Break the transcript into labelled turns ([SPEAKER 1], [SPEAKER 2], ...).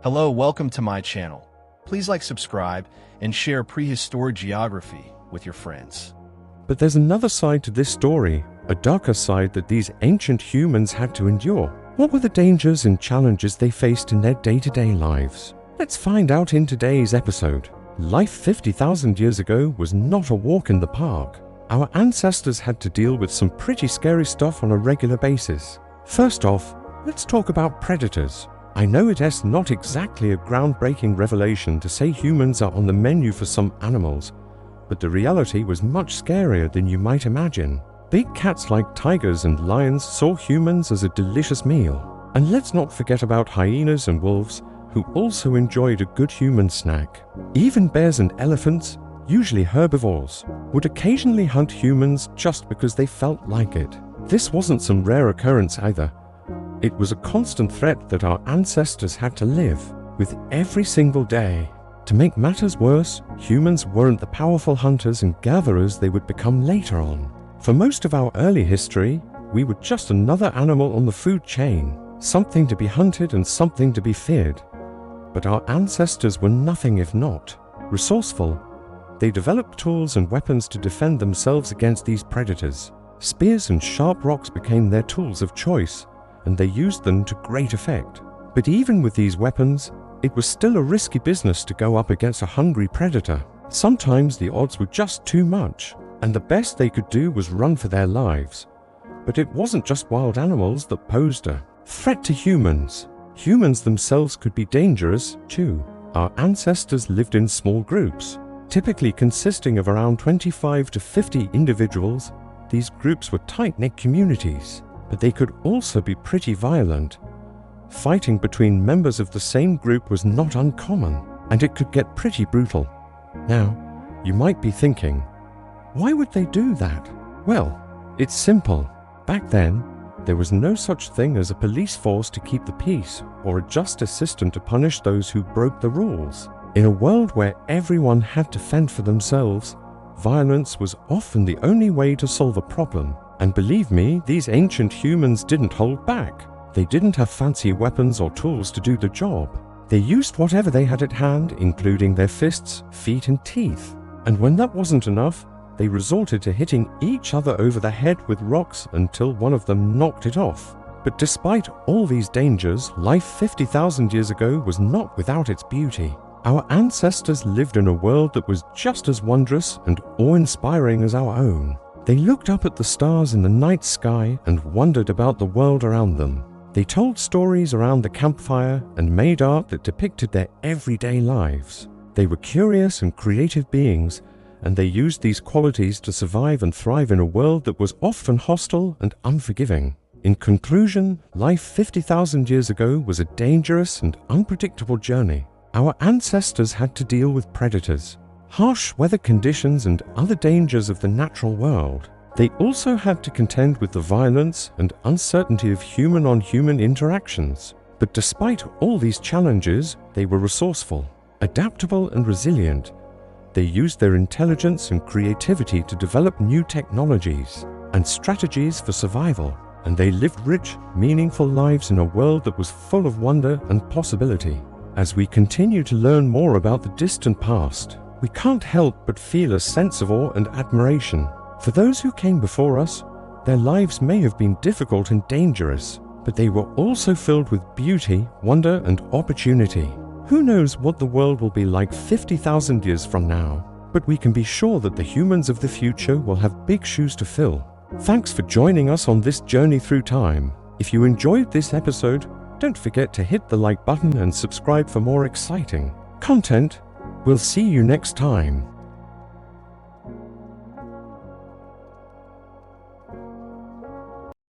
[SPEAKER 1] Hello, welcome to my channel. Please like, subscribe, and share prehistoric geography with your friends.
[SPEAKER 2] But there's another side to this story, a darker side that these ancient humans had to endure. What were the dangers and challenges they faced in their day-to-day lives? Let's find out in today's episode. Life 50,000 years ago was not a walk in the park. Our ancestors had to deal with some pretty scary stuff on a regular basis. First off, let's talk about predators. I know it is not exactly a groundbreaking revelation to say humans are on the menu for some animals, but the reality was much scarier than you might imagine. Big cats like tigers and lions saw humans as a delicious meal. And let's not forget about hyenas and wolves, who also enjoyed a good human snack. Even bears and elephants, usually herbivores, would occasionally hunt humans just because they felt like it. This wasn't some rare occurrence either. It was a constant threat that our ancestors had to live with every single day. To make matters worse, humans weren't the powerful hunters and gatherers they would become later on. For most of our early history, we were just another animal on the food chain, something to be hunted and something to be feared. But our ancestors were nothing if not resourceful. They developed tools and weapons to defend themselves against these predators. Spears and sharp rocks became their tools of choice, and they used them to great effect. But even with these weapons, it was still a risky business to go up against a hungry predator. Sometimes the odds were just too much, and the best they could do was run for their lives. But it wasn't just wild animals that posed a threat to humans. Humans themselves could be dangerous too. Our ancestors lived in small groups, typically consisting of around 25 to 50 individuals. These groups were tight-knit communities, but they could also be pretty violent. Fighting between members of the same group was not uncommon, and it could get pretty brutal. Now, you might be thinking, why would they do that? Well, it's simple. Back then, there was no such thing as a police force to keep the peace or a justice system to punish those who broke the rules. In a world where everyone had to fend for themselves, violence was often the only way to solve a problem. And believe me, these ancient humans didn't hold back. They didn't have fancy weapons or tools to do the job. They used whatever they had at hand, including their fists, feet, and teeth. And when that wasn't enough, they resorted to hitting each other over the head with rocks until one of them knocked it off. But despite all these dangers, life 50,000 years ago was not without its beauty. Our ancestors lived in a world that was just as wondrous and awe-inspiring as our own. They looked up at the stars in the night sky and wondered about the world around them. They told stories around the campfire and made art that depicted their everyday lives. They were curious and creative beings, and they used these qualities to survive and thrive in a world that was often hostile and unforgiving. In conclusion, life 50,000 years ago was a dangerous and unpredictable journey. Our ancestors had to deal with predators, harsh weather conditions, and other dangers of the natural world. They also had to contend with the violence and uncertainty of human-on-human interactions. But despite all these challenges, they were resourceful, adaptable, and resilient. They used their intelligence and creativity to develop new technologies and strategies for survival. And they lived rich, meaningful lives in a world that was full of wonder and possibility. As we continue to learn more about the distant past, we can't help but feel a sense of awe and admiration. For those who came before us, their lives may have been difficult and dangerous, but they were also filled with beauty, wonder, and opportunity. Who knows what the world will be like 50,000 years from now, but we can be sure that the humans of the future will have big shoes to fill. Thanks for joining us on this journey through time. If you enjoyed this episode, don't forget to hit the like button and subscribe for more exciting content. We'll see you next time.